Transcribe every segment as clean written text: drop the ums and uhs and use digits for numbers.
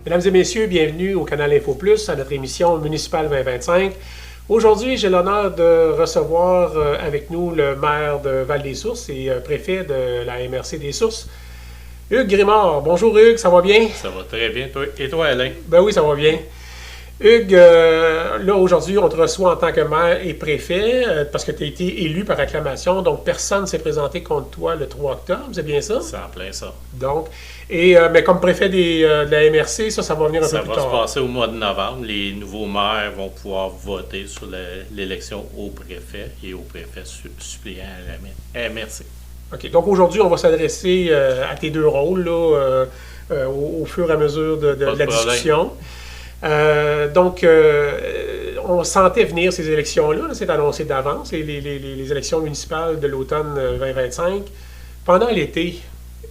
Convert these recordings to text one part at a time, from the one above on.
Mesdames et messieurs, bienvenue au canal Info Plus, à notre émission municipale 2025. Aujourd'hui, j'ai l'honneur de recevoir avec nous le maire de Val-des-Sources et préfet de la MRC des Sources, Hugues Grimard. Bonjour Hugues, ça va bien? Ça va très bien. Et toi, Alain? Ben oui, ça va bien. Hugues, là aujourd'hui, on te reçoit en tant que maire et préfet parce que tu as été élu par acclamation, donc personne ne s'est présenté contre toi le 3 octobre, c'est bien ça? C'est en plein ça. Donc, mais comme préfet de la MRC, ça va venir un peu plus tard. Ça va se passer au mois de novembre. Les nouveaux maires vont pouvoir voter sur l'élection au préfet et au préfet suppléant à la MRC. OK. Donc aujourd'hui, on va s'adresser à tes deux rôles là, au fur et à mesure de la discussion. On sentait venir ces élections-là, c'est annoncé d'avance, les élections municipales de l'automne 2025. Pendant l'été,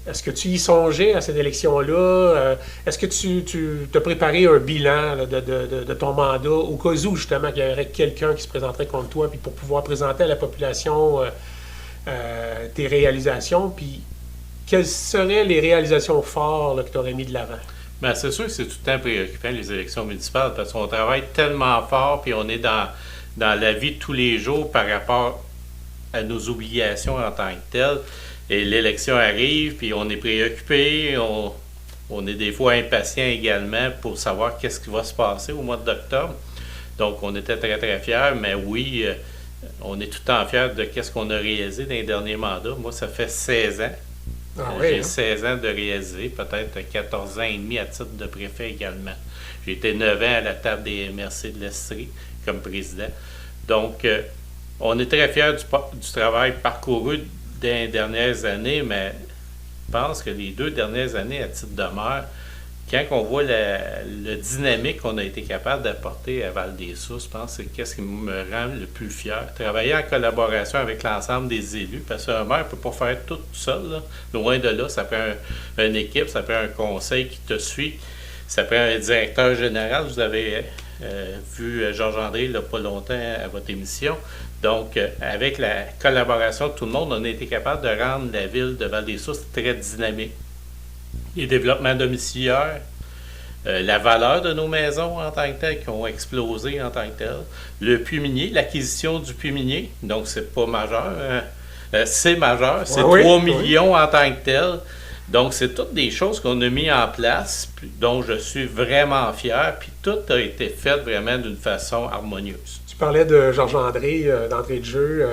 est-ce que tu y songeais à cette élection-là? Est-ce que tu as préparé un bilan là, de ton mandat au cas où, justement, qu'il y aurait quelqu'un qui se présenterait contre toi, puis pour pouvoir présenter à la population tes réalisations, puis quelles seraient les réalisations fortes là, que tu aurais mis de l'avant? Bien, c'est sûr que c'est tout le temps préoccupant, les élections municipales, parce qu'on travaille tellement fort, puis on est dans la vie de tous les jours par rapport à nos obligations en tant que telles. Et l'élection arrive, puis on est préoccupé, on est des fois impatient également pour savoir qu'est-ce qui va se passer au mois d'octobre. Donc, on était très, très fiers, mais oui, on est tout le temps fiers de qu'est-ce qu'on a réalisé dans les derniers mandats. Moi, ça fait 16 ans. J'ai 16 ans de réaliser, peut-être 14 ans et demi à titre de préfet également. J'ai été 9 ans à la table des MRC de l'Estrie comme président. Donc, on est très fiers du travail parcouru dans les dernières années, mais je pense que les 2 dernières années à titre de maire, quand on voit le dynamique qu'on a été capable d'apporter à Val-des-Sources, je pense que c'est ce qui me rend le plus fier. Travailler en collaboration avec l'ensemble des élus, parce qu'un maire ne peut pas faire tout seul. Là. Loin de là, ça prend une équipe, ça prend un conseil qui te suit, ça prend un directeur général. Vous avez vu Georges André il n'y a pas longtemps à votre émission. Donc, avec la collaboration de tout le monde, on a été capable de rendre la ville de Val-des-Sources très dynamique. Les développements domiciliaires, la valeur de nos maisons en tant que telles qui ont explosé en tant que telles, le puits minier, l'acquisition du puits minier, donc c'est pas majeur, c'est majeur, c'est 3 millions en tant que tel. Donc c'est toutes des choses qu'on a mis en place, dont je suis vraiment fier, puis tout a été fait vraiment d'une façon harmonieuse. Tu parlais de Georges André, d'entrée de jeu,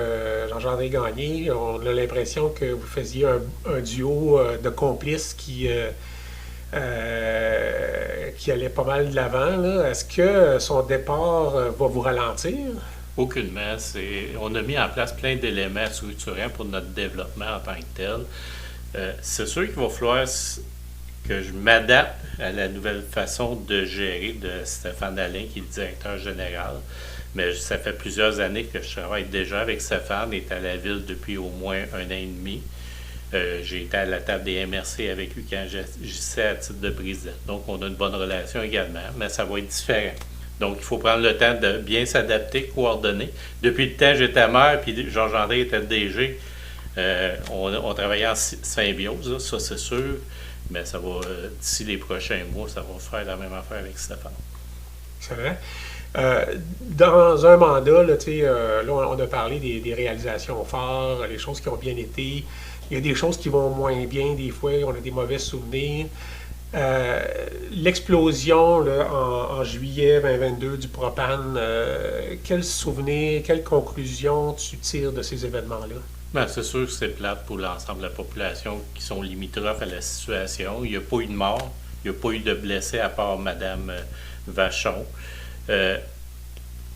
Georges André Gagné. On a l'impression que vous faisiez un duo de complices qui allait pas mal de l'avant. Est-ce que son départ va vous ralentir? Aucunement. On a mis en place plein d'éléments structurants pour notre développement en tant que tel. C'est sûr qu'il va falloir que je m'adapte à la nouvelle façon de gérer de Stéphane Alain, qui est le directeur général. Mais ça fait plusieurs années que je travaille déjà avec Stéphane. Il est à la ville depuis au moins 1 an et demi. J'ai été à la table des MRC avec lui quand j'agissais à titre de président. Donc, on a une bonne relation également, mais ça va être différent. Donc, il faut prendre le temps de bien s'adapter, coordonner. Depuis le temps que j'étais maire, puis Georges André était le DG, on travaillait en symbiose, là, ça c'est sûr. Mais ça va, d'ici les prochains mois, ça va faire la même affaire avec Stéphane. C'est vrai. Dans un mandat, là, on a parlé des réalisations fortes, les choses qui ont bien été. Il y a des choses qui vont moins bien, des fois, on a des mauvais souvenirs. L'explosion là, en juillet 2022 du propane, quels souvenirs, quelles conclusions tu tires de ces événements-là? Bien, c'est sûr que c'est plate pour l'ensemble de la population qui sont limitrophes à la situation. Il n'y a pas eu de mort, il n'y a pas eu de blessés à part Mme Vachon.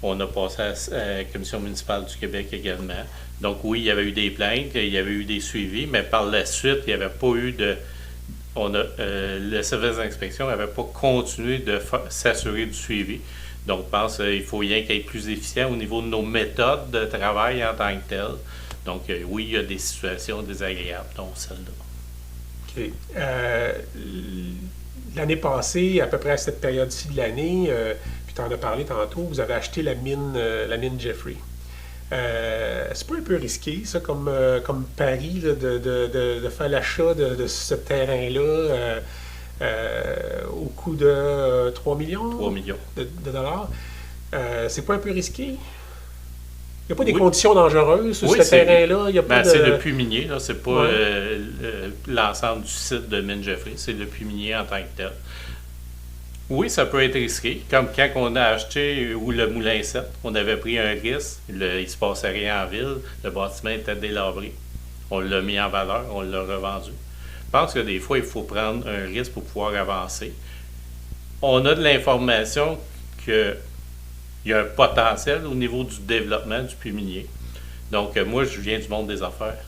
On a passé à la Commission municipale du Québec également. Donc oui, il y avait eu des plaintes, il y avait eu des suivis, mais par la suite, il n'y avait pas eu de... le service d'inspection n'avait pas continué de s'assurer du suivi. Donc je pense qu'il faut rien qu'il y ait plus efficient au niveau de nos méthodes de travail en tant que telles. Donc oui, il y a des situations désagréables, dont celle-là. OK. L'année passée, à peu près à cette période-ci de l'année, puis tu en as parlé tantôt, vous avez acheté la mine Jeffrey. C'est pas un peu risqué, ça, comme pari là, de faire l'achat de ce terrain-là? au coût de 3 millions, 3 millions. De dollars. C'est pas un peu risqué? Il n'y a pas des Oui. conditions dangereuses sur Oui, ce terrain-là? Il y a pas c'est le puits minier, là. C'est pas Ouais. l'ensemble du site de Mine Jeffrey, c'est le puits minier en tant que tel. Oui, ça peut être risqué, comme quand on a acheté ou le Moulin 7, on avait pris un risque, il ne se passait rien en ville, le bâtiment était délabré. On l'a mis en valeur, on l'a revendu. Je pense que des fois, il faut prendre un risque pour pouvoir avancer. On a de l'information qu'il y a un potentiel au niveau du développement du puits minier. Donc, moi, je viens du monde des affaires.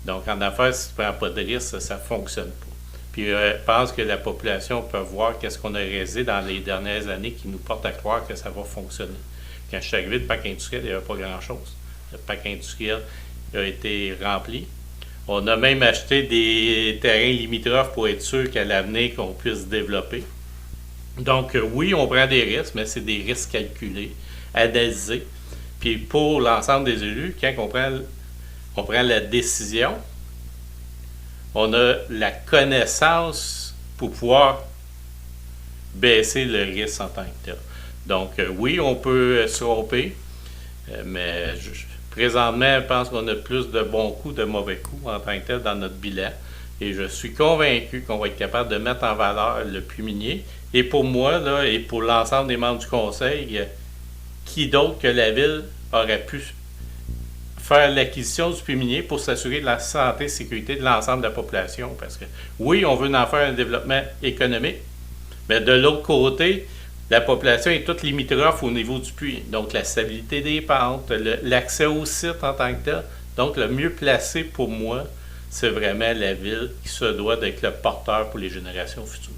Donc, en affaires, si tu ne prends pas de risque, ça ne fonctionne pas. Puis, je pense que la population peut voir qu'est-ce qu'on a réalisé dans les dernières années qui nous porte à croire que ça va fonctionner. Quand je suis arrivé, le parc industriel, il n'y avait pas grand-chose. Le parc industriel a été rempli. On a même acheté des terrains limitrophes pour être sûr qu'à l'avenir, qu'on puisse développer. Donc, oui, on prend des risques, mais c'est des risques calculés, analysés. Puis, pour l'ensemble des élus, quand on prend la décision, on a la connaissance pour pouvoir baisser le risque en tant que tel. Donc, oui, on peut se tromper, mais présentement, je pense qu'on a plus de bons coups, de mauvais coups en tant que tel dans notre bilan. Et je suis convaincu qu'on va être capable de mettre en valeur le puits minier. Et pour moi, là, et pour l'ensemble des membres du conseil, qui d'autre que la ville aurait pu faire l'acquisition du puits minier pour s'assurer de la santé et sécurité de l'ensemble de la population. Parce que oui, on veut en faire un développement économique, mais de l'autre côté, la population est toute limitrophe au niveau du puits. Donc, la stabilité des pentes, l'accès au site en tant que tel. Donc, le mieux placé pour moi, c'est vraiment la ville qui se doit d'être le porteur pour les générations futures.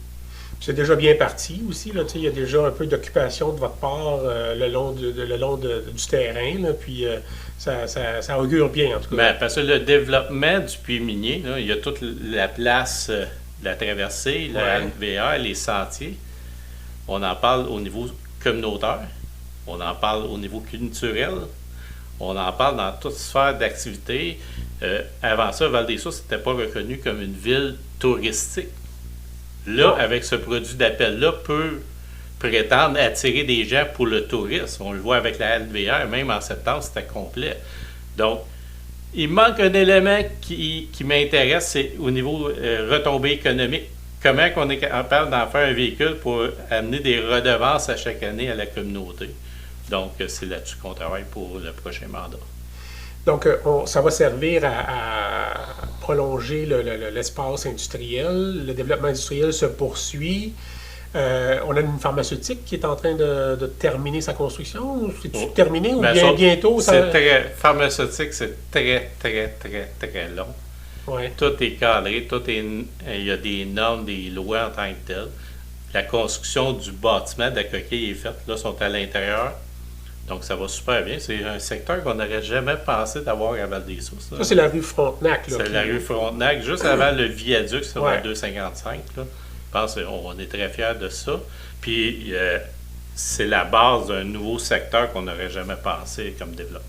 C'est déjà bien parti aussi. Là, il y a déjà un peu d'occupation de votre part le long du terrain. Là, puis ça augure bien, en tout cas. Ben, parce que le développement du puits minier, là, il y a toute la place de la traversée, la LVA, les sentiers. On en parle au niveau communautaire, on en parle au niveau culturel, on en parle dans toute sphère d'activité. Avant ça, Val-des-Sources n'était pas reconnu comme une ville touristique. Là, avec ce produit d'appel-là, peut prétendre attirer des gens pour le tourisme. On le voit avec la LVR, même en septembre, c'était complet. Donc, il manque un élément qui m'intéresse, c'est au niveau retombée économique. Comment on est capable d'en faire un véhicule pour amener des redevances à chaque année à la communauté. Donc, c'est là-dessus qu'on travaille pour le prochain mandat. Donc, ça va servir à prolonger l'espace industriel. Le développement industriel se poursuit. On a une pharmaceutique qui est en train de terminer sa construction. C'est-tu terminé ou bien bientôt? Pharmaceutique, c'est très, très, très, très long. Ouais. Tout est cadré, il y a des normes, des lois en tant que telles. La construction du bâtiment de la coquille est faite. Là, ils sont à l'intérieur. Donc, ça va super bien. C'est un secteur qu'on n'aurait jamais pensé d'avoir à Val-des-Sources. Ça, c'est la rue Frontenac. C'est la rue Frontenac, juste avant le viaduc sur la 255. Là. Je pense qu'on est très fiers de ça. Puis, c'est la base d'un nouveau secteur qu'on n'aurait jamais pensé comme développement.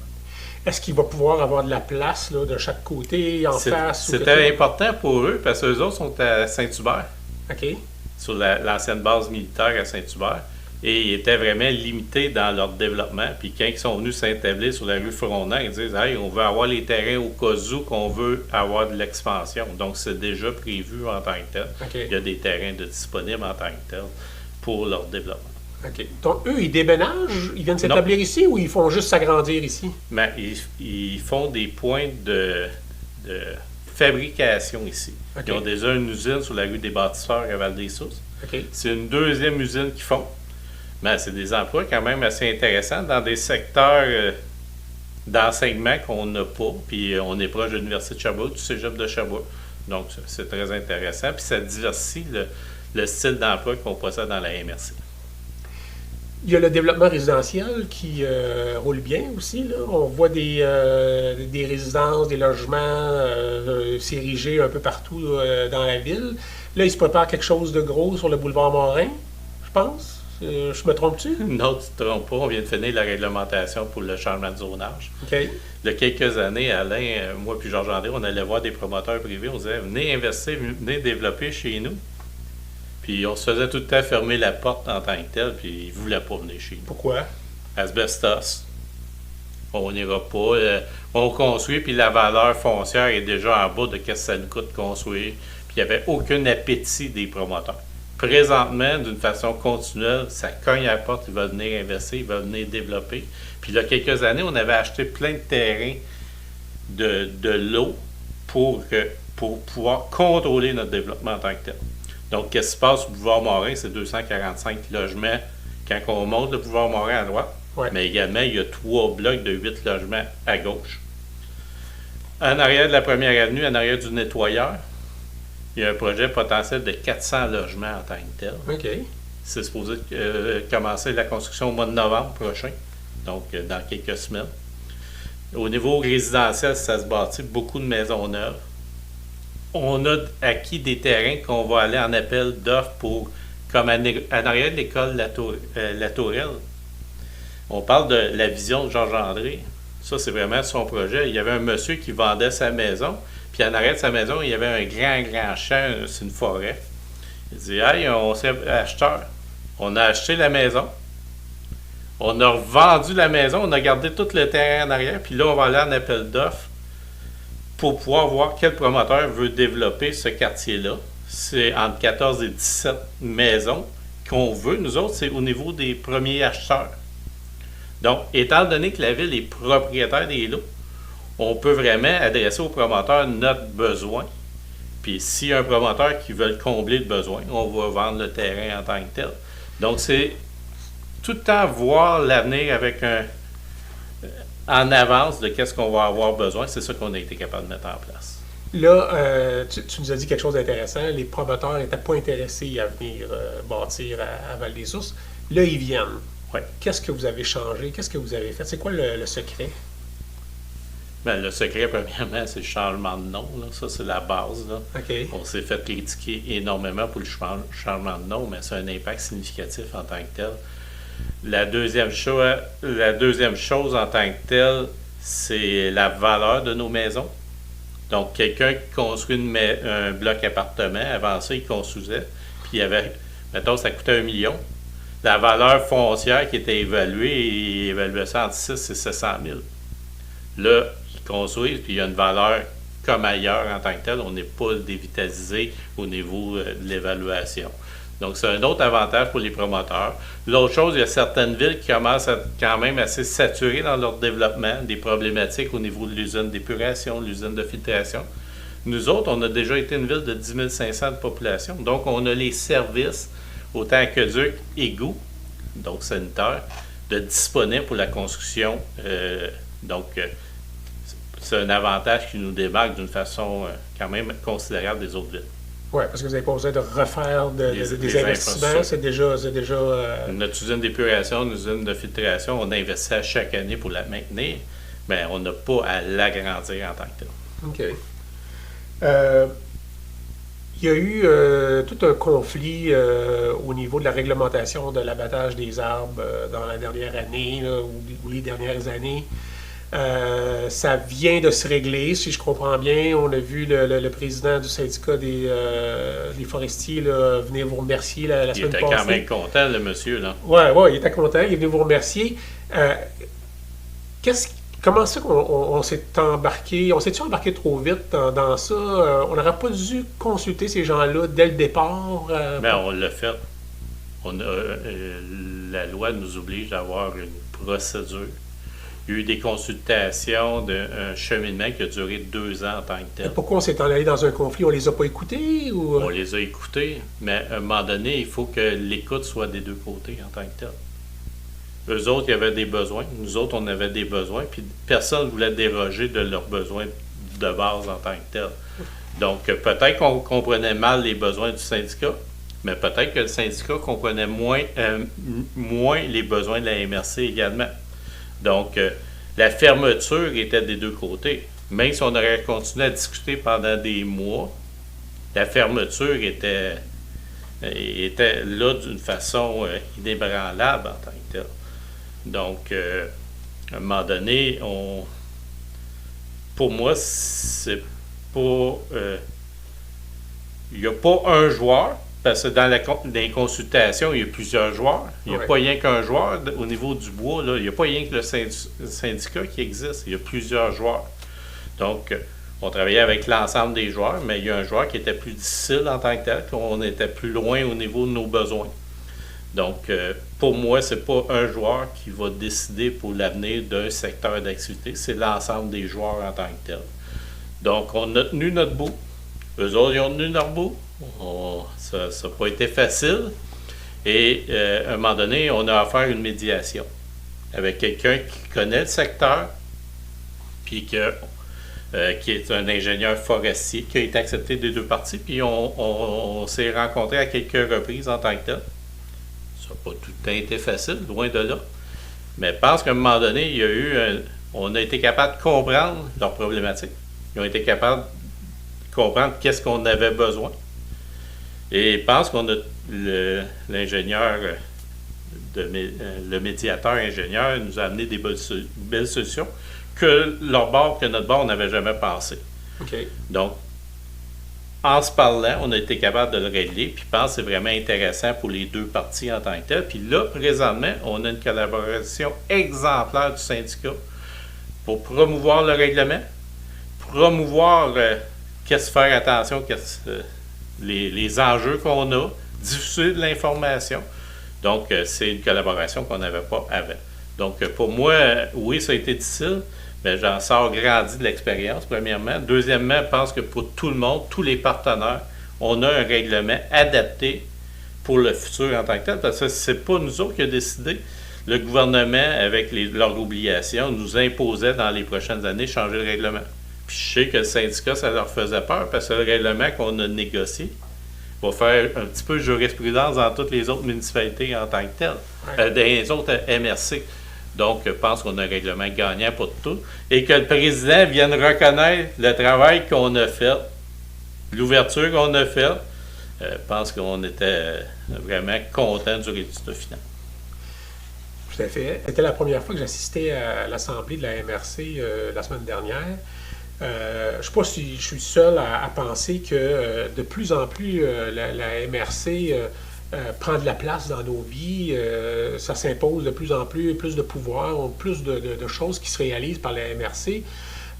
Est-ce qu'il va pouvoir avoir de la place là, de chaque côté, en face? C'était important pour eux parce que eux autres sont à Saint-Hubert. OK. Sur l'ancienne base militaire à Saint-Hubert. Et ils étaient vraiment limités dans leur développement. Puis quand ils sont venus s'établir sur la rue Frontenac, ils disent « Hey, on veut avoir les terrains au cas où qu'on veut avoir de l'expansion. » Donc, c'est déjà prévu en tant que tel. Okay. Il y a des terrains disponibles en tant que tel pour leur développement. OK. Donc, eux, ils déménagent, ils viennent s'établir ici ou ils font juste s'agrandir ici? Ben, ils font des points de fabrication ici. Okay. Ils ont déjà une usine sur la rue des Bâtisseurs à Val-des-Sources. Okay. C'est une deuxième usine qu'ils font. Mais c'est des emplois quand même assez intéressants dans des secteurs d'enseignement qu'on n'a pas. Puis on est proche de l'Université de Sherbrooke, du Cégep de Sherbrooke. Donc c'est très intéressant. Puis ça diversifie le style d'emploi qu'on possède dans la MRC. Il y a le développement résidentiel qui roule bien aussi. Là. On voit des résidences, des logements s'ériger un peu partout dans la ville. Là, il se prépare quelque chose de gros sur le boulevard Morin, je pense. Je me trompe-tu? Non, tu ne te trompes pas. On vient de finir la réglementation pour le changement de zonage. Okay. Il y a quelques années, Alain, moi puis Georges André, on allait voir des promoteurs privés. On disait, venez investir, venez développer chez nous. Puis on se faisait tout le temps fermer la porte en tant que tel, puis ils ne voulaient pas venir chez nous. Pourquoi? Asbestos. On n'ira pas. On construit, puis la valeur foncière est déjà en bas de ce que ça nous coûte de construire. Puis il n'y avait aucun appétit des promoteurs. Présentement, d'une façon continuelle, ça cogne à la porte, ils veulent venir investir, ils veulent venir développer. Puis il y a quelques années, on avait acheté plein de terrains de l'eau pour pouvoir contrôler notre développement en tant que tel. Donc, qu'est-ce qui se passe au boulevard Morin? C'est 245 logements quand on monte le boulevard Morin à droite. Ouais. Mais également, il y a 3 blocs de 8 logements à gauche. En arrière de la première avenue, en arrière du nettoyeur, il y a un projet potentiel de 400 logements en tant que tel. OK. C'est supposé commencer la construction au mois de novembre prochain, donc dans quelques semaines. Au niveau résidentiel, ça se bâtit beaucoup de maisons neuves. On a acquis des terrains qu'on va aller en appel d'offres pour, comme en arrière de l'école La Tourelle. On parle de la vision de Georges André. Ça, c'est vraiment son projet. Il y avait un monsieur qui vendait sa maison, puis en arrière de sa maison, il y avait un grand champ, c'est une forêt. Il dit « Hey, on s'est acheteur. On a acheté la maison. On a revendu la maison, on a gardé tout le terrain en arrière, puis là, on va aller en appel d'offres pour pouvoir voir quel promoteur veut développer ce quartier-là. C'est entre 14 et 17 maisons qu'on veut. Nous autres, c'est au niveau des premiers acheteurs. Donc, étant donné que la ville est propriétaire des lots, on peut vraiment adresser au promoteur notre besoin. Puis, s'il y a un promoteur qui veut combler le besoin, on va vendre le terrain en tant que tel. Donc, c'est tout le temps voir l'avenir avec en avance de qu'est-ce qu'on va avoir besoin. C'est ça qu'on a été capable de mettre en place. Là, tu nous as dit quelque chose d'intéressant. Les promoteurs n'étaient pas intéressés à venir bâtir à Val-des-Ours. Là, ils viennent. Ouais. Qu'est-ce que vous avez changé? Qu'est-ce que vous avez fait? C'est quoi le secret? Bien, le secret, premièrement, c'est le changement de nom. Là. Ça, c'est la base. Là. OK. On s'est fait critiquer énormément pour le changement de nom, mais c'est un impact significatif en tant que tel. La deuxième chose en tant que telle, c'est la valeur de nos maisons. Donc, quelqu'un qui construit un bloc appartement, avant ça, il construisait, puis il y avait, mettons, ça coûtait 1 million. La valeur foncière qui était évaluée, il évaluait ça entre 6 et 700 000. Là, il construit, puis il y a une valeur comme ailleurs en tant que tel. On n'est pas dévitalisé au niveau de l'évaluation. Donc, c'est un autre avantage pour les promoteurs. L'autre chose, il y a certaines villes qui commencent à être quand même assez saturées dans leur développement, des problématiques au niveau de l'usine d'épuration, l'usine de filtration. Nous autres, on a déjà été une ville de 10 500 de population. Donc, on a les services, autant aqueduc, égouts, donc sanitaires, de disponibles pour la construction. C'est un avantage qui nous démarque d'une façon quand même considérable des autres villes. Oui, parce que vous n'avez pas besoin de refaire des investissements. C'est déjà Notre usine d'épuration, notre usine de filtration, on investit à chaque année pour la maintenir, mais on n'a pas à l'agrandir en tant que tel. OK. Il y a eu tout un conflit au niveau de la réglementation de l'abattage des arbres dans la dernière année là, ou les dernières années. Ça vient de se régler, si je comprends bien. On a vu le président du syndicat des forestiers là, venir vous remercier la semaine passée. Il était quand même content, le monsieur. Oui, il était content. Il est venu vous remercier. Comment ça qu'on s'est embarqué? On s'est-tu embarqué trop vite dans ça? On n'aurait pas dû consulter ces gens-là dès le départ? Bien, on l'a fait. La loi nous oblige d'avoir une procédure. Il y a eu des consultations d'un cheminement qui a duré 2 ans en tant que tel. Pourquoi on s'est allé dans un conflit? On les a pas écoutés? Ou... On les a écoutés, mais à un moment donné, il faut que l'écoute soit des deux côtés en tant que tel. Eux autres, il y avait des besoins. Nous autres, on avait des besoins. Puis personne ne voulait déroger de leurs besoins de base en tant que tel. Donc, peut-être qu'on comprenait mal les besoins du syndicat, mais peut-être que le syndicat comprenait moins les besoins de la MRC également. Donc, la fermeture était des deux côtés. Même si on aurait continué à discuter pendant des mois, la fermeture était là d'une façon inébranlable en tant que telle. Donc, à un moment donné, pour moi, c'est pas... il n'y a pas un joueur, parce que dans les consultations, il y a plusieurs joueurs. Il n'y a Ouais. pas rien qu'un joueur. Au niveau du bois, là, il n'y a pas rien que le syndicat qui existe. Il y a plusieurs joueurs. Donc, on travaillait avec l'ensemble des joueurs, mais il y a un joueur qui était plus difficile en tant que tel, qu'on était plus loin au niveau de nos besoins. Donc, pour moi, ce n'est pas un joueur qui va décider pour l'avenir d'un secteur d'activité, c'est l'ensemble des joueurs en tant que tel. Donc, on a tenu notre bout. Eux autres, ils ont tenu leur bout. Ça n'a pas été facile. Et à un moment donné, on a affaire à une médiation avec quelqu'un qui connaît le secteur, puis qui est un ingénieur forestier, qui a été accepté des deux parties, puis on s'est rencontrés à quelques reprises en tant que tel. Ça n'a pas tout le temps été facile, loin de là. Mais je pense qu'à un moment donné, on a été capable de comprendre leurs problématiques. Ils ont été capables de comprendre qu'est-ce qu'on avait besoin. Et je pense qu'on a l'ingénieur, le médiateur ingénieur nous a amené des belles solutions que notre bord, on n'avait jamais pensé. OK. Donc, en se parlant, on a été capable de le régler, puis je pense que c'est vraiment intéressant pour les deux parties en tant que tel. Puis là, présentement, on a une collaboration exemplaire du syndicat pour promouvoir le règlement, promouvoir qu'est-ce faire attention, les enjeux qu'on a, diffuser de l'information. Donc, c'est une collaboration qu'on n'avait pas avant. Donc, pour moi, oui, ça a été difficile, mais j'en sors grandi de l'expérience, premièrement. Deuxièmement, je pense que pour tout le monde, tous les partenaires, on a un règlement adapté pour le futur en tant que tel, parce que ce n'est pas nous autres qui avons décidé. Le gouvernement, avec leurs obligations, nous imposait dans les prochaines années de changer le règlement. Puis je sais que le syndicat, ça leur faisait peur, parce que le règlement qu'on a négocié va faire un petit peu de jurisprudence dans toutes les autres municipalités en tant que telles, dans les autres MRC. Donc, je pense qu'on a un règlement gagnant pour tout. Et que le président vienne reconnaître le travail qu'on a fait, l'ouverture qu'on a faite. Je pense qu'on était vraiment content du résultat final. Tout à fait. C'était la première fois que j'assistais à l'Assemblée de la MRC la semaine dernière. Je ne sais pas si je suis seul à penser que de plus en plus la MRC prend de la place dans nos vies, ça s'impose de plus en plus de pouvoir, plus de choses qui se réalisent par la MRC.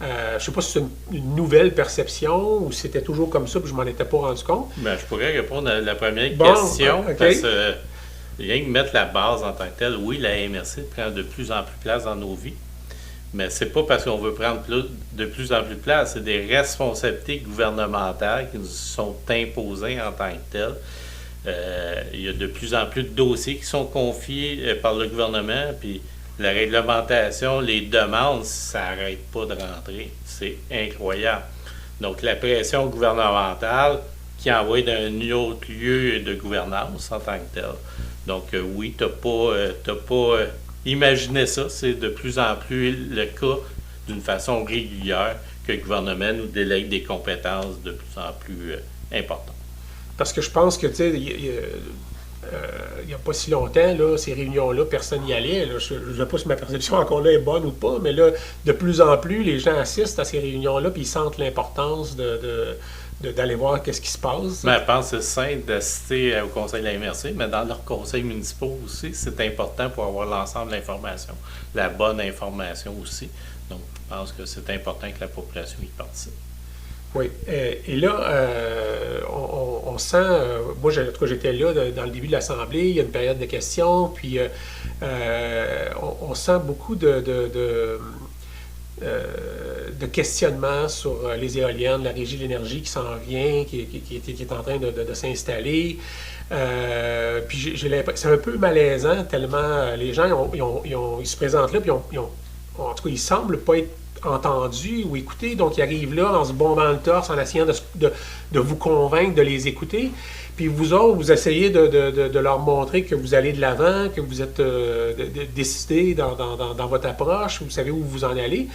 Je ne sais pas si c'est une nouvelle perception ou si c'était toujours comme ça et je ne m'en étais pas rendu compte. Ben, je pourrais répondre à la première question, okay. Parce que rien que mettre la base en tant que telle, oui, la MRC prend de plus en plus de place dans nos vies. Mais c'est pas parce qu'on veut prendre de plus en plus de place, c'est des responsabilités gouvernementales qui nous sont imposées en tant que telles. Il y a de plus en plus de dossiers qui sont confiés par le gouvernement, puis la réglementation, les demandes, ça n'arrête pas de rentrer. C'est incroyable. Donc, la pression gouvernementale qui envoie d'un autre lieu de gouvernance en tant que tel. Donc, oui, tu n'as pas imaginé ça. C'est de plus en plus le cas d'une façon régulière que le gouvernement nous délègue des compétences de plus en plus importantes. Parce que je pense que, tu sais, il n'y a pas si longtemps, là, ces réunions-là, personne n'y allait. Là. Je ne sais pas si ma perception encore là est bonne ou pas, mais là, de plus en plus, les gens assistent à ces réunions-là puis ils sentent l'importance d'aller voir qu'est-ce qui se passe. Mais je pense que c'est simple d'assister au conseil de la MRC, mais dans leurs conseils municipaux aussi, c'est important pour avoir l'ensemble de l'information, la bonne information aussi. Donc, je pense que c'est important que la population y participe. Oui. Et là, on sent, moi, en tout cas, j'étais là dans le début de l'Assemblée, il y a une période de questions, puis on sent beaucoup de questionnements sur les éoliennes, la régie de l'énergie qui s'en vient, qui est en train de s'installer. Puis j'ai l'impression, c'est un peu malaisant tellement les gens ils se présentent là, puis en tout cas, ils semblent pas être entendus ou écoutés, donc ils arrivent là en se bombant le torse, en essayant de vous convaincre de les écouter. Puis vous autres, vous essayez de leur montrer que vous allez de l'avant, que vous êtes décidés dans votre approche, vous savez où vous en allez.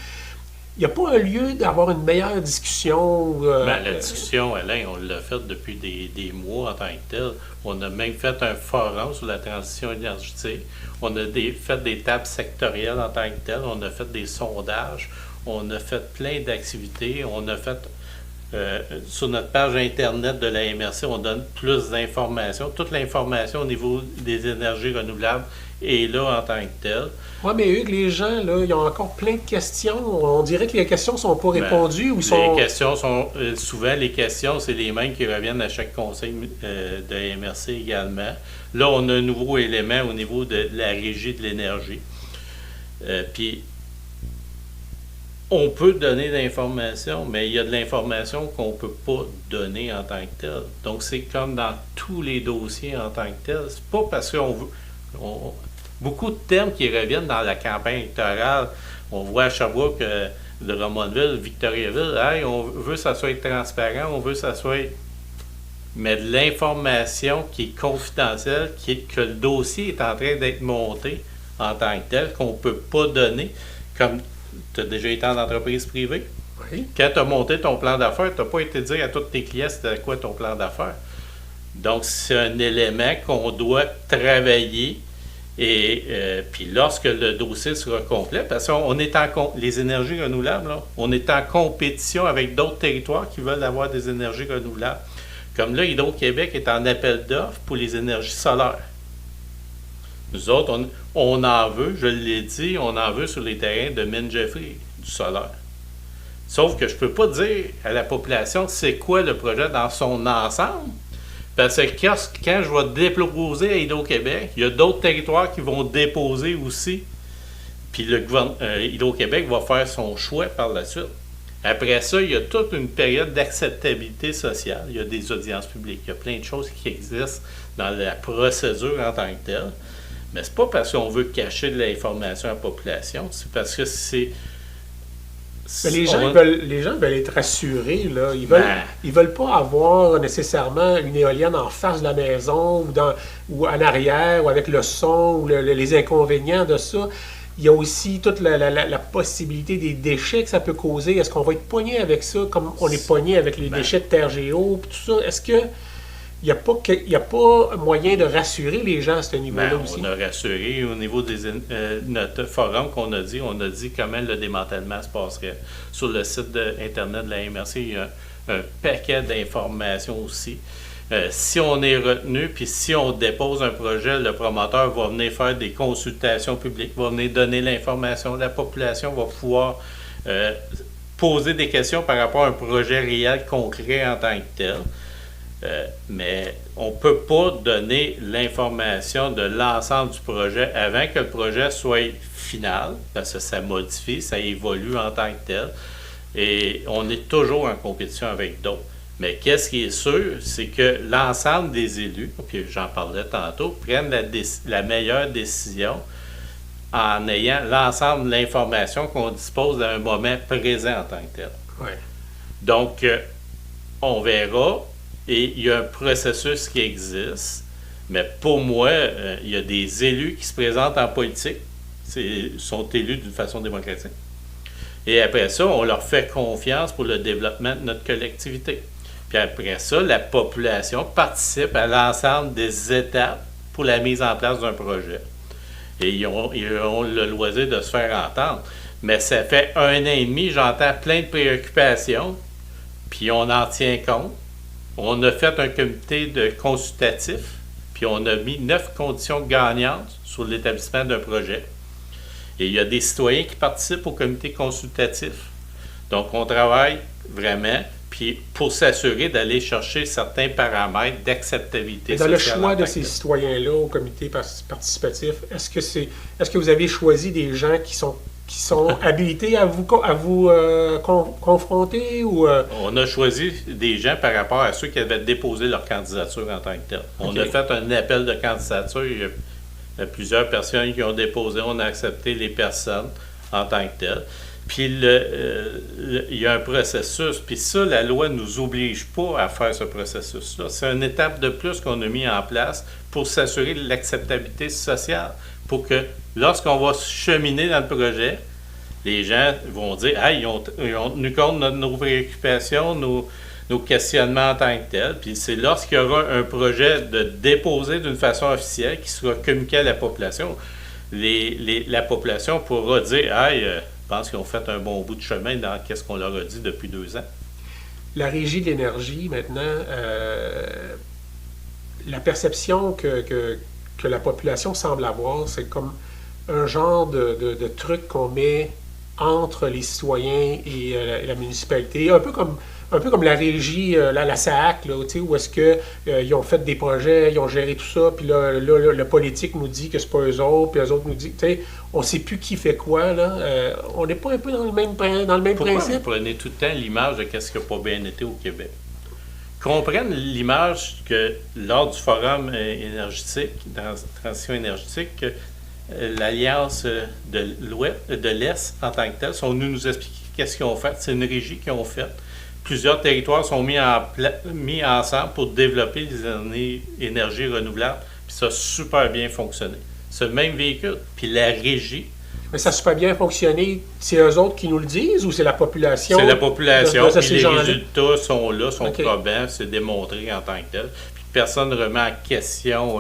Il n'y a pas un lieu d'avoir une meilleure discussion? La discussion, Alain, on l'a faite depuis des mois en tant que tel. On a même fait un forum sur la transition énergétique. On a fait des tables sectorielles en tant que tel. On a fait des sondages. On a fait plein d'activités. On a fait sur notre page Internet de la MRC, on donne plus d'informations. Toute l'information au niveau des énergies renouvelables est là en tant que telle. Oui, mais Hugues, les gens, là, ils ont encore plein de questions. On dirait que les questions ne sont pas répondues. Ou sont... Les questions sont... souvent, les questions, c'est les mêmes qui reviennent à chaque conseil de la MRC également. Là, on a un nouveau élément au niveau de la régie de l'énergie. Puis, on peut donner de l'information, mais il y a de l'information qu'on ne peut pas donner en tant que tel. Donc, c'est comme dans tous les dossiers en tant que tel. C'est pas parce qu'on veut... beaucoup de termes qui reviennent dans la campagne électorale. On voit à Sherbrooke, de Drummondville, Victoriaville, hey, on veut que ça soit transparent, on veut que ça soit... Mais de l'information qui est confidentielle, que le dossier est en train d'être monté en tant que tel, qu'on ne peut pas donner, comme tu as déjà été en entreprise privée. Oui. Quand tu as monté ton plan d'affaires, tu n'as pas été dire à tous tes clients c'était quoi ton plan d'affaires. Donc, c'est un élément qu'on doit travailler. Et puis lorsque le dossier sera complet, parce qu'on est les énergies renouvelables, là, on est en compétition avec d'autres territoires qui veulent avoir des énergies renouvelables. Comme là, Hydro-Québec est en appel d'offres pour les énergies solaires. Nous autres, on en veut, je l'ai dit, on en veut sur les terrains de Mine Jeffrey, du solaire. Sauf que je ne peux pas dire à la population c'est quoi le projet dans son ensemble. Parce que quand je vais déposer à Hydro-Québec, il y a d'autres territoires qui vont déposer aussi. Puis Hydro-Québec va faire son choix par la suite. Après ça, il y a toute une période d'acceptabilité sociale. Il y a des audiences publiques. Il y a plein de choses qui existent dans la procédure en tant que telle. Mais c'est pas parce qu'on veut cacher de l'information à la population, c'est parce que c'est... Mais les gens veulent être rassurés, là. Ils veulent pas avoir nécessairement une éolienne en face de la maison ou en arrière ou avec le son ou les inconvénients de ça. Il y a aussi toute la possibilité des déchets que ça peut causer. Est-ce qu'on va être pogné avec ça comme on est pogné avec les déchets de terre géo, tout ça? Est-ce que il n'y a pas moyen de rassurer les gens à ce niveau-là aussi? On a rassuré au niveau de notre forum qu'on a dit comment le démantèlement se passerait. Sur le site Internet de la MRC, il y a un paquet d'informations aussi. Si on est retenu, puis si on dépose un projet, le promoteur va venir faire des consultations publiques, va venir donner l'information. La population va pouvoir poser des questions par rapport à un projet réel, concret en tant que tel. Mais on ne peut pas donner l'information de l'ensemble du projet avant que le projet soit final, parce que ça modifie, ça évolue en tant que tel, et on est toujours en compétition avec d'autres. Mais qu'est-ce qui est sûr, c'est que l'ensemble des élus, puis j'en parlais tantôt, prennent la meilleure décision en ayant l'ensemble de l'information qu'on dispose à un moment présent en tant que tel. Ouais. Donc, on verra. Et il y a un processus qui existe, mais pour moi, il y a des élus qui se présentent en politique, sont élus d'une façon démocratique. Et après ça, on leur fait confiance pour le développement de notre collectivité. Puis après ça, la population participe à l'ensemble des étapes pour la mise en place d'un projet. Et ils ont le loisir de se faire entendre. Mais ça fait 1 an et demi, j'entends plein de préoccupations, puis on en tient compte. On a fait un comité de consultatif, puis on a mis 9 conditions gagnantes sur l'établissement d'un projet. Et il y a des citoyens qui participent au comité consultatif. Donc, on travaille vraiment, puis pour s'assurer d'aller chercher certains paramètres d'acceptabilité sociale. Dans le choix de ces citoyens-là au comité participatif, est-ce que vous avez choisi des gens qui sont habilités à vous confronter ou... On a choisi des gens par rapport à ceux qui avaient déposé leur candidature en tant que tel. On a fait un appel de candidature. Il y a plusieurs personnes qui ont déposé. On a accepté les personnes en tant que telles. Puis il y a un processus. Puis ça, la loi ne nous oblige pas à faire ce processus-là. C'est une étape de plus qu'on a mis en place pour s'assurer de l'acceptabilité sociale. Pour que lorsqu'on va cheminer dans le projet, les gens vont dire « Ah, ils ont tenu compte de nos préoccupations, nos questionnements en tant que tels. » Puis c'est lorsqu'il y aura un projet de déposer d'une façon officielle qui sera communiqué à la population, la population pourra dire « Ah, je pense qu'ils ont fait un bon bout de chemin dans ce qu'on leur a dit depuis 2 ans. » la régie de l'énergie, maintenant, la perception que la population semble avoir, c'est comme un genre de truc qu'on met entre les citoyens et la municipalité, un peu comme la régie, la SAAC, là, où est-ce que ils ont fait des projets, ils ont géré tout ça, puis là, le politique nous dit que c'est pas eux autres, puis eux autres nous disent, on sait plus qui fait quoi, là. On n'est pas un peu dans le même Pourquoi principe? vous prenez tout le temps l'image de qu'est-ce qui n'a pas bien été au Québec? Comprennent l'image que lors du forum énergétique, transition énergétique, l'Alliance de l'Est en tant que telle sont venus nous expliquer qu'est-ce qu'ils ont fait. C'est une régie qu'ils ont faite. Plusieurs territoires sont mis ensemble pour développer les énergies renouvelables. Puis ça a super bien fonctionné. C'est le même véhicule. Puis la régie. Mais ça a super bien fonctionné. C'est eux autres qui nous le disent ou c'est la population? C'est la population. Puis les gens-là? résultats sont là, sont OK. probants. C'est démontré en tant que tel. Puis personne ne remet en question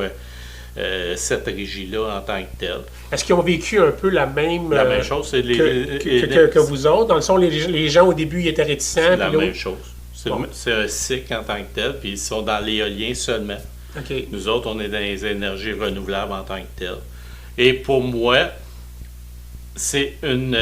cette régie-là en tant que telle. Est-ce qu'ils ont vécu un peu la même chose, c'est que vous autres? Dans le fond, les gens, au début, ils étaient réticents. c'est la puis là, même chose. Bon. C'est un cycle en tant que tel, puis ils sont dans l'éolien seulement. OK. Nous autres, on est dans les énergies renouvelables en tant que tel. Et pour moi, c'est une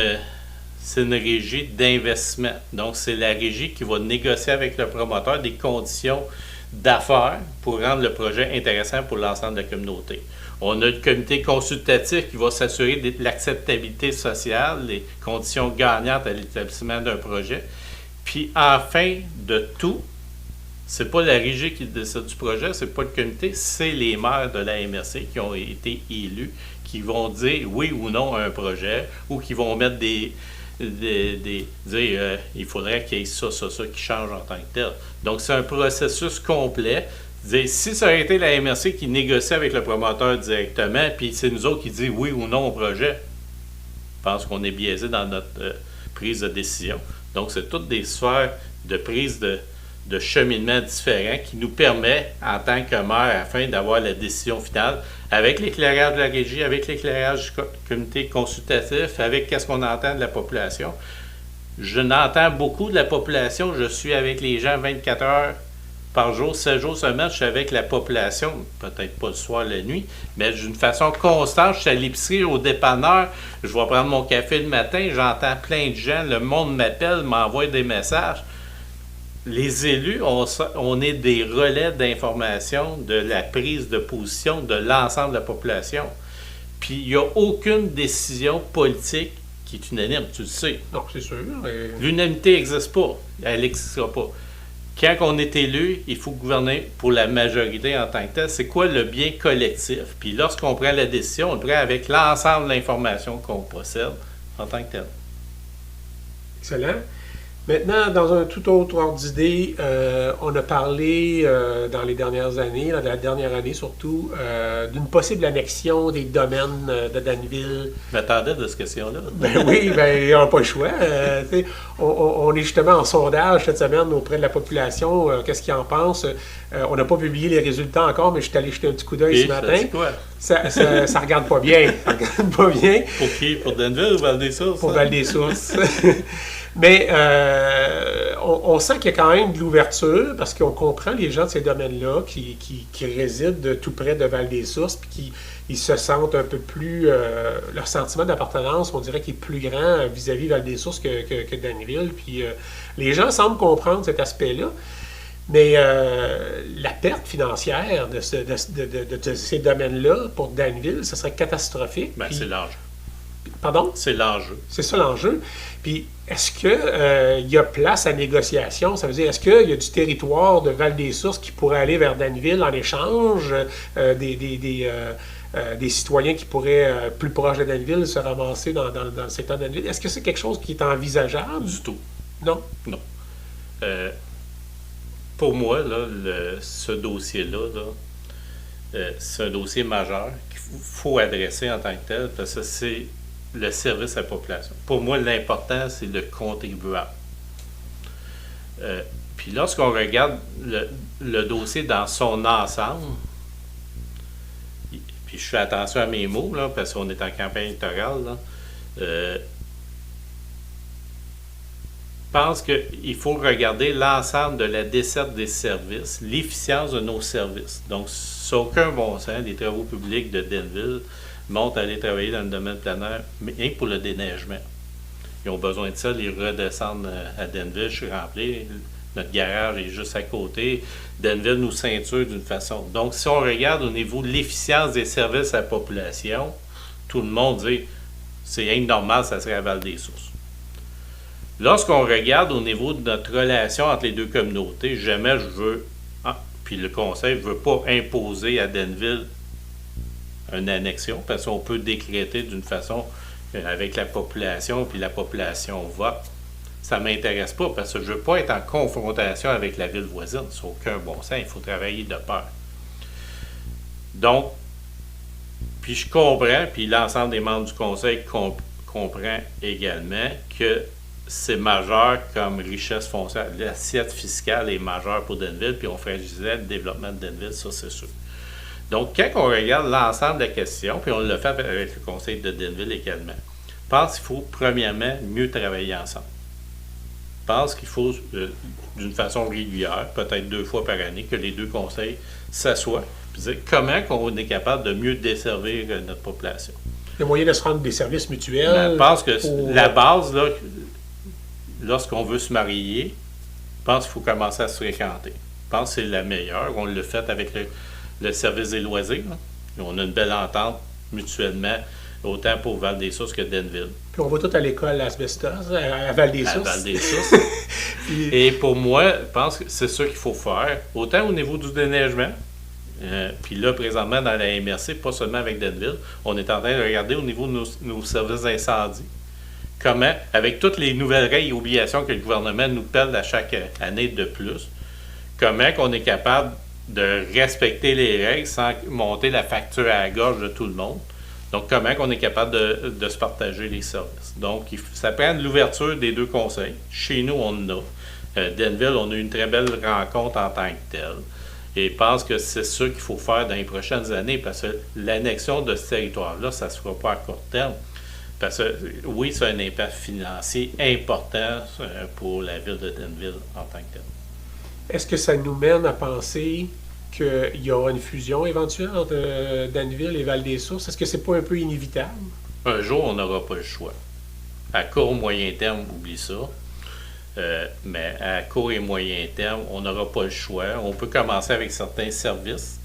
régie d'investissement. Donc, c'est la régie qui va négocier avec le promoteur des conditions d'affaires pour rendre le projet intéressant pour l'ensemble de la communauté. On a le comité consultatif qui va s'assurer de l'acceptabilité sociale, les conditions gagnantes à l'établissement d'un projet. Puis, en fin de tout, c'est pas la régie qui décide du projet, c'est pas le comité, c'est les maires de la MRC qui ont été élus, qui vont dire oui ou non à un projet, ou qui vont mettre dire il faudrait qu'il y ait ça qui change en tant que tel. Donc, c'est un processus complet. Dire, si ça aurait été la MRC qui négocie avec le promoteur directement, puis c'est nous autres qui disons oui ou non au projet, je pense qu'on est biaisé dans notre prise de décision. Donc, c'est toutes des sphères de prise de cheminement différents qui nous permet, en tant que maire, afin d'avoir la décision finale, avec l'éclairage de la régie, avec l'éclairage du comité consultatif, avec qu'est-ce qu'on entend de la population. Je n'entends beaucoup de la population, je suis avec les gens 24 heures par jour, 7 jours semaine, je suis avec la population, peut-être pas le soir, la nuit, mais d'une façon constante, je suis à l'épicerie, au dépanneur, je vais prendre mon café le matin, j'entends plein de gens, le monde m'appelle, m'envoie des messages. Les élus, on est des relais d'information de la prise de position de l'ensemble de la population. Puis il n'y a aucune décision politique qui est unanime, tu le sais. Non, c'est sûr. L'unanimité n'existe pas, elle n'existera pas. Quand on est élu, il faut gouverner pour la majorité en tant que tel. C'est quoi le bien collectif? Puis lorsqu'on prend la décision, on le prend avec l'ensemble de l'information qu'on possède en tant que tel. Excellent. Maintenant, dans un tout autre ordre d'idée, on a parlé dans les dernières années, dans la dernière année surtout, d'une possible annexion des domaines de Danville. Je m'attendais de cette question-là. Ben oui, ben on n'a pas le choix. On est justement en sondage cette semaine auprès de la population. Qu'est-ce qu'ils en pensent? On n'a pas publié les résultats encore, mais je suis allé jeter un petit coup d'œil ce matin. C'est quoi? Ça regarde pas bien. Ça regarde pas bien. Pour qui? Pour Danville ou Val-des-Sources? Pour Val-des-Sources. Mais on sent qu'il y a quand même de l'ouverture parce qu'on comprend les gens de ces domaines-là qui résident tout près de Val-des-Sources puis qui ils se sentent un peu plus... leur sentiment d'appartenance, on dirait qu'il est plus grand vis-à-vis Val-des-Sources que Danville. Puis les gens semblent comprendre cet aspect-là. Mais la perte financière de ces domaines-là pour Danville, ce serait catastrophique. Ben, puis, c'est l'enjeu. Pardon? C'est l'enjeu. C'est ça l'enjeu. Puis, est-ce qu'il y a place à négociation? Ça veut dire, est-ce qu'il y a du territoire de Val-des-Sources qui pourrait aller vers Danville en échange des citoyens qui pourraient, plus proches de Danville, se ramasser dans le secteur de Danville? Est-ce que c'est quelque chose qui est envisageable? Du tout. Non? Non. Pour moi, là, ce dossier-là, c'est un dossier majeur qu'il faut adresser en tant que tel parce que c'est le service à la population. Pour moi, l'important, c'est le contribuable. Puis lorsqu'on regarde le dossier dans son ensemble, puis je fais attention à mes mots, là, parce qu'on est en campagne électorale, là, pense qu'il faut regarder l'ensemble de la desserte des services, l'efficience de nos services. Donc, ça n'a aucun bon sens. Les travaux publics de Denville montent à aller travailler dans le domaine plein air, mais rien que pour le déneigement. Ils ont besoin de ça, les redescendre à Denville, je suis rempli. Notre garage est juste à côté. Denville nous ceinture d'une façon. Donc, si on regarde au niveau de l'efficience des services à la population, tout le monde dit c'est normal, ça serait à Val-des-Sources. Lorsqu'on regarde au niveau de notre relation entre les deux communautés, jamais je veux, puis le conseil ne veut pas imposer à Denville une annexion, parce qu'on peut décréter d'une façon avec la population, puis la population vote. Ça ne m'intéresse pas, parce que je ne veux pas être en confrontation avec la ville voisine. Ça n'a aucun bon sens, il faut travailler de pair. Donc, puis je comprends, puis l'ensemble des membres du conseil comprend également que c'est majeur comme richesse foncière. L'assiette fiscale est majeure pour Denville, puis on fragilisait le développement de Denville, ça c'est sûr. Donc, quand on regarde l'ensemble de la question, puis on l'a fait avec le conseil de Denville également, je pense qu'il faut premièrement mieux travailler ensemble. Je pense qu'il faut, d'une façon régulière, peut-être 2 fois par année, que les deux conseils s'assoient et dire comment on est capable de mieux desservir notre population. Le moyen de se rendre des services mutuels. Je pense que la base, là, lorsqu'on veut se marier, je pense qu'il faut commencer à se fréquenter. Je pense que c'est la meilleure. On l'a fait avec le service des loisirs. Là. On a une belle entente mutuellement, autant pour Val-des-Sources que Denville. Puis on va tous à l'école à Asbestos, à Val-des-Sources. À Val-des-Sources. Et pour moi, je pense que c'est ça qu'il faut faire, autant au niveau du déneigement. Puis là, présentement, dans la MRC, pas seulement avec Denville, on est en train de regarder au niveau de nos services d'incendie. Comment, avec toutes les nouvelles règles et obligations que le gouvernement nous pèle à chaque année de plus, comment on est capable de respecter les règles sans monter la facture à la gorge de tout le monde. Donc, comment on est capable de se partager les services. Donc, ça prend de l'ouverture des deux conseils. Chez nous, on en a. Denville, on a eu une très belle rencontre en tant que telle. Et je pense que c'est ça qu'il faut faire dans les prochaines années, parce que l'annexion de ce territoire-là, ça ne se fera pas à court terme. Parce que, oui, ça a un impact financier important pour la ville de Denville en tant que telle. Est-ce que ça nous mène à penser qu'il y aura une fusion éventuelle entre Denville et Val-des-Sources? Est-ce que c'est pas un peu inévitable? Un jour, on n'aura pas le choix. À court, moyen terme, oublie ça. Mais à court et moyen terme, on n'aura pas le choix. On peut commencer avec certains services,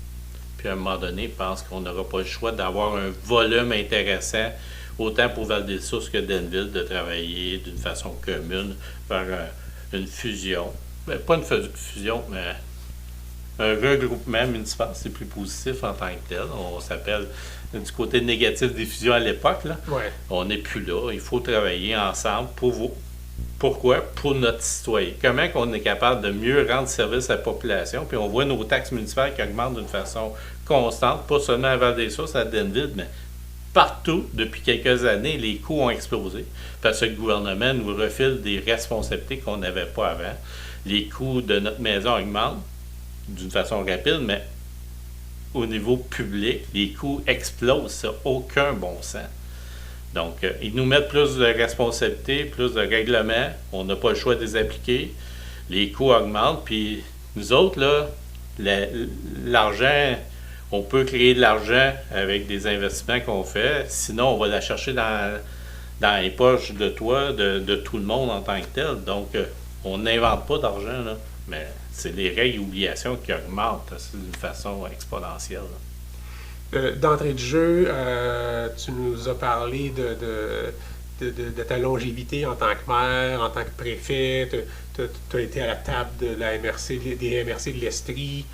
puis à un moment donné, je pense qu'on n'aura pas le choix d'avoir un volume intéressant, autant pour Val-des-Sources que Denville, de travailler d'une façon commune vers une fusion. Pas une fusion, mais un regroupement municipal, c'est plus positif en tant que tel. On s'appelle du côté négatif des fusions à l'époque. Là. Ouais. On n'est plus là. Il faut travailler ensemble pour vous. Pourquoi? Pour notre citoyen. Comment on est capable de mieux rendre service à la population? Puis on voit nos taxes municipales qui augmentent d'une façon constante, pas seulement à Val-des-Sources, à Denville, mais partout, depuis quelques années, les coûts ont explosé parce que le gouvernement nous refile des responsabilités qu'on n'avait pas avant. Les coûts de notre maison augmentent d'une façon rapide, mais au niveau public, les coûts explosent. Ça n'a aucun bon sens. Donc, ils nous mettent plus de responsabilités, plus de règlements. On n'a pas le choix de les appliquer. Les coûts augmentent. Puis nous autres, là, l'argent, on peut créer de l'argent avec des investissements qu'on fait. Sinon, on va la chercher dans les poches de toi, de tout le monde en tant que tel. Donc, on n'invente pas d'argent, là. Mais c'est les règles et obligations qui augmentent d'une façon exponentielle. D'entrée de jeu, tu nous as parlé de ta longévité en tant que maire, en tant que préfet. Tu as été à la table de la MRC, des MRC de l'Estrie.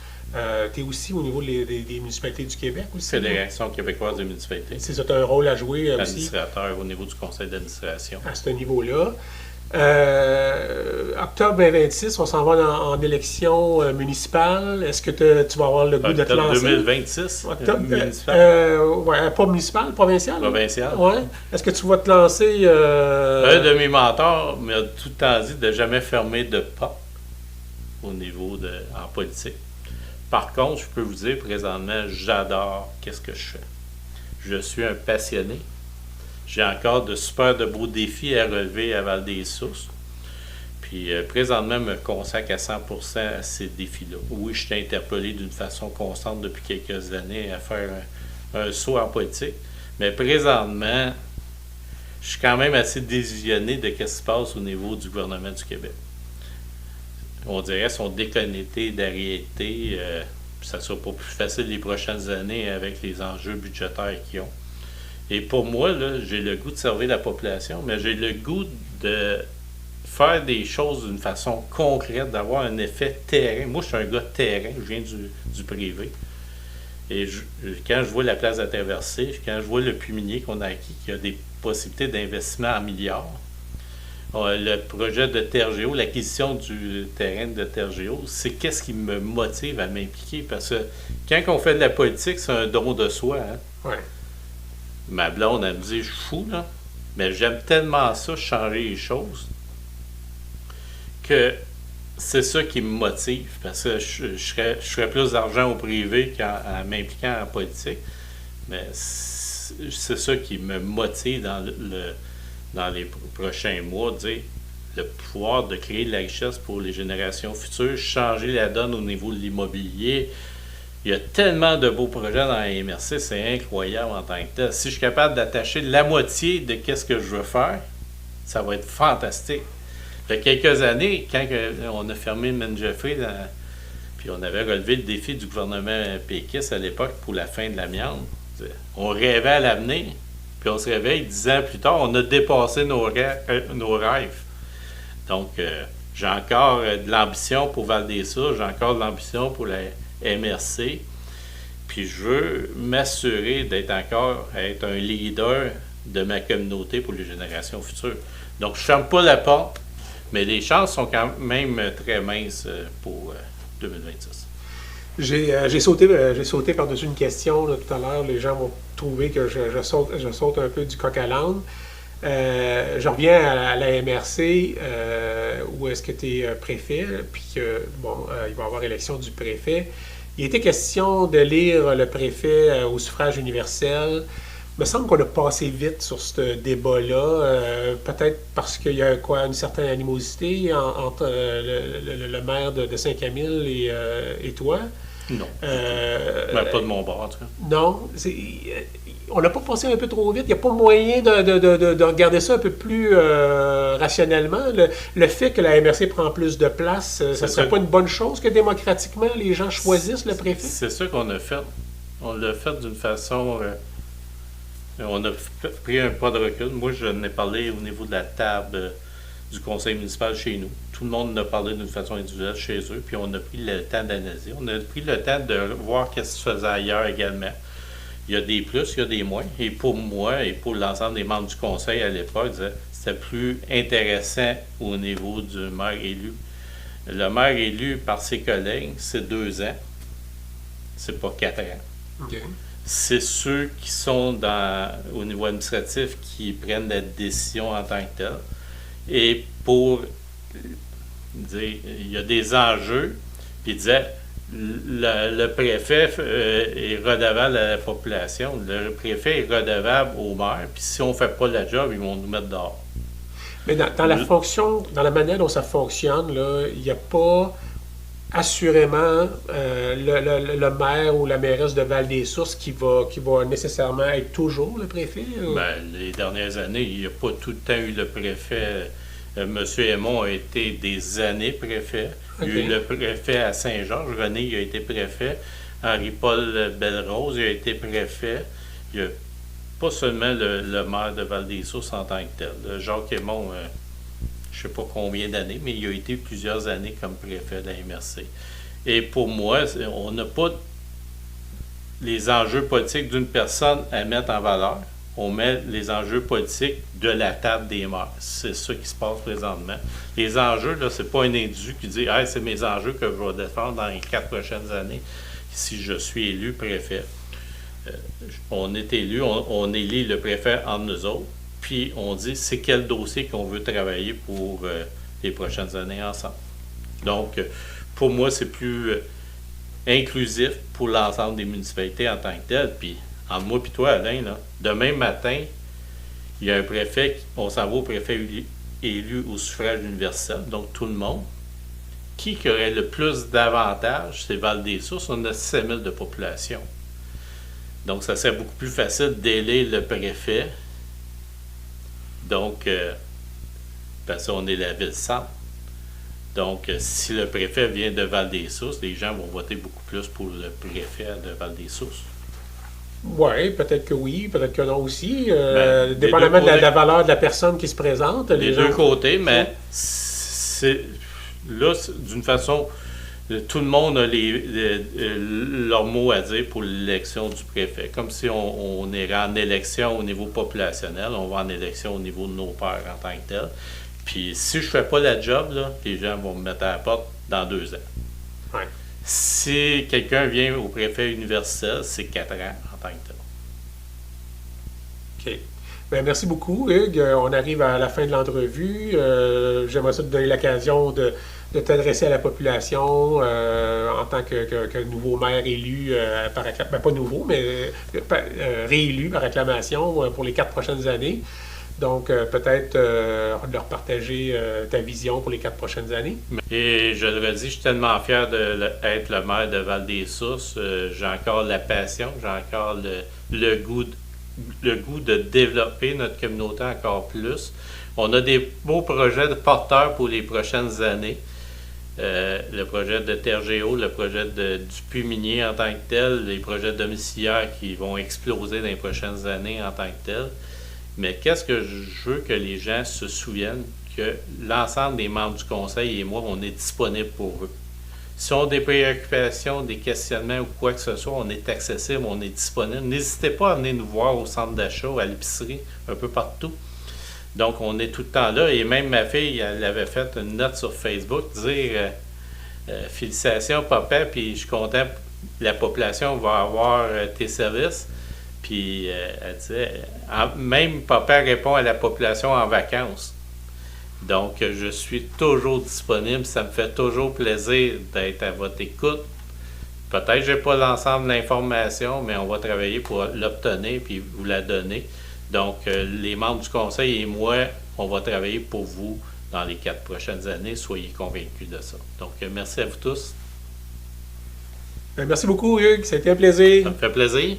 Tu es aussi au niveau des municipalités du Québec aussi. Fédération québécoise des municipalités. C'est ça, tu as un rôle à jouer aussi. Administrateur au niveau du conseil d'administration. À ce niveau-là. Octobre 2026, on s'en va en élection municipale. Est-ce que tu vas avoir le goût de te lancer? Octobre 2026? Octobre, municipal? Ouais, pas municipal, provincial? Provincial. Ouais. Est-ce que tu vas te lancer? Un de mes mentors m'a tout le temps dit de ne jamais fermer de porte au niveau en politique. Par contre, je peux vous dire, présentement, j'adore qu'est-ce que je fais. Je suis un passionné. J'ai encore de super de beaux défis à relever à Val-des-Sources. Puis présentement, je me consacre à 100% à ces défis-là. Oui, je suis interpellé d'une façon constante depuis quelques années à faire un saut en politique, mais présentement, je suis quand même assez désillusionné de ce qui se passe au niveau du gouvernement du Québec. On dirait qu'ils sont déconnectés de la réalité. Ça ne sera pas plus facile les prochaines années avec les enjeux budgétaires qu'ils ont. Et pour moi, là, j'ai le goût de servir la population, mais j'ai le goût de faire des choses d'une façon concrète, d'avoir un effet terrain. Moi, je suis un gars de terrain, je viens du privé. Et quand je vois la place à traverser, quand je vois le puits minier qu'on a acquis, qui a des possibilités d'investissement en milliards, le projet de Tergeo, l'acquisition du terrain de Tergeo, c'est qu'est-ce qui me motive à m'impliquer. Parce que quand on fait de la politique, c'est un don de soi. Hein? Ouais. Ma blonde, elle me dit, je suis fou, là. Mais j'aime tellement ça, changer les choses, que c'est ça qui me motive. Parce que je ferais plus d'argent au privé qu'en m'impliquant en politique. Mais c'est ça qui me motive dans les prochains mois, dire le pouvoir de créer de la richesse pour les générations futures, changer la donne au niveau de l'immobilier. Il y a tellement de beaux projets dans la MRC, c'est incroyable en tant que tel. Si je suis capable d'attacher la moitié de ce que je veux faire, ça va être fantastique. Il y a quelques années, quand on a fermé Mine Jeffrey, puis on avait relevé le défi du gouvernement péquiste à l'époque pour la fin de l'amiante, on rêvait à l'avenir. Puis on se réveille 10 ans plus tard, on a dépassé nos rêves. Donc, j'ai encore de l'ambition pour Val-des-Sources, j'ai encore de l'ambition pour la MRC. Puis je veux m'assurer d'être un leader de ma communauté pour les générations futures. Donc, je ne ferme pas la porte, mais les chances sont quand même très minces pour 2026. J'ai sauté par-dessus une question là, tout à l'heure. Les gens vont trouver que je saute un peu du coq à l'âne. Je reviens à la MRC, où est-ce que tu es préfet, puis il va y avoir élection du préfet. Il était question de lire le préfet au suffrage universel. Il me semble qu'on a passé vite sur ce débat-là, peut-être parce qu'il y a une certaine animosité entre le maire de Saint-Camille et toi. Non. Pas de mon bord, en tout cas. Non. On n'a pas passé un peu trop vite. Il n'y a pas moyen de regarder ça un peu plus rationnellement. Le fait que la MRC prend plus de place, ça ne serait pas une bonne chose que démocratiquement, les gens choisissent le préfet? C'est ça qu'on a fait. On l'a fait d'une façon... on a pris un pas de recul. Moi, je n'ai parlé au niveau de la table du conseil municipal chez nous. Tout le monde en a parlé d'une façon individuelle chez eux, puis on a pris le temps d'analyser. On a pris le temps de voir ce qui se faisait ailleurs également. Il y a des plus, il y a des moins. Et pour moi et pour l'ensemble des membres du conseil à l'époque, c'était plus intéressant au niveau du maire élu. Le maire élu par ses collègues, c'est 2 ans. C'est pas 4 ans. Okay. C'est ceux qui sont au niveau administratif qui prennent la décision en tant que telle. Et pour dire, il y a des enjeux, puis il disait, le préfet est redevable à la population, le préfet est redevable au maire, puis si on ne fait pas le job, ils vont nous mettre dehors. Mais dans la manière dont ça fonctionne, là, il n'y a pas assurément le maire ou la mairesse de Val-des-Sources qui va nécessairement être toujours le préfet? Les dernières années, il n'y a pas tout le temps eu le préfet. M. Aymon a été des années préfet. Okay. Il y a eu le préfet à Saint-Georges. René, il a été préfet. Henri-Paul Belrose, il a été préfet. Il n'y a pas seulement le maire de Val-des-Sources en tant que tel. Jacques Aymon, je ne sais pas combien d'années, mais il a été plusieurs années comme préfet de la MRC. Et pour moi, on n'a pas les enjeux politiques d'une personne à mettre en valeur. On met les enjeux politiques de la table des maires. C'est ça qui se passe présentement. Les enjeux, là, c'est pas un individu qui dit « Hey, c'est mes enjeux que je vais défendre dans les 4 prochaines années si je suis élu préfet. » On est élu, on élit le préfet entre nous autres, puis on dit c'est quel dossier qu'on veut travailler pour les prochaines années ensemble. Donc, pour moi, c'est plus inclusif pour l'ensemble des municipalités en tant que tel. Puis, entre moi et toi, Alain, là, demain matin, il y a un préfet, on s'en va au préfet élus au suffrage universel, donc tout le monde. Qui aurait le plus d'avantages? C'est Val-des-Sources, on a 7 000 de population. Donc, ça serait beaucoup plus facile d'élire le préfet. Donc, parce qu'on est la ville-centre. Donc, si le préfet vient de Val-des-Sources, les gens vont voter beaucoup plus pour le préfet de Val-des-Sources. Oui, peut-être que oui, peut-être que non aussi. Ben, Dépendamment de la valeur de la personne qui se présente. Les deux côtés, mais c'est là, d'une façon, tout le monde a leur mot à dire pour l'élection du préfet. Comme si on irait en élection au niveau populationnel, on va en élection au niveau de nos pairs en tant que tel. Puis si je fais pas la job, là, les gens vont me mettre à la porte dans 2 ans. Ouais. Si quelqu'un vient au préfet universel, c'est 4 ans en tant que tel. OK. Bien, merci beaucoup, Hugues. On arrive à la fin de l'entrevue. J'aimerais ça te donner l'occasion de t'adresser à la population en tant que nouveau maire élu par acclamation. Ben, pas nouveau, mais réélu par acclamation pour les 4 prochaines années. Donc, peut-être leur partager ta vision pour les 4 prochaines années. Et je le redis, je suis tellement fier d'être le maire de Val-des-Sources. J'ai encore la passion, j'ai encore le goût de développer notre communauté encore plus. On a des beaux projets de porteurs pour les prochaines années. Le projet de Terre Géo, le projet du puits minier en tant que tel, les projets domiciliaires qui vont exploser dans les prochaines années en tant que tel. Mais qu'est-ce que je veux que les gens se souviennent? Que l'ensemble des membres du conseil et moi, on est disponible pour eux. Si on a des préoccupations, des questionnements ou quoi que ce soit, on est accessible, on est disponible. N'hésitez pas à venir nous voir au centre d'achat, à l'épicerie, un peu partout. Donc, on est tout le temps là. Et même ma fille, elle avait fait une note sur Facebook, dire félicitations, papa, puis je suis content, la population va avoir tes services. Puis elle disait, même papa répond à la population en vacances. Donc, je suis toujours disponible. Ça me fait toujours plaisir d'être à votre écoute. Peut-être que je n'ai pas l'ensemble de l'information, mais on va travailler pour l'obtenir puis vous la donner. Donc, les membres du conseil et moi, on va travailler pour vous dans les 4 prochaines années. Soyez convaincus de ça. Donc, merci à vous tous. Merci beaucoup, Hugues. Ça a été un plaisir. Ça me fait plaisir.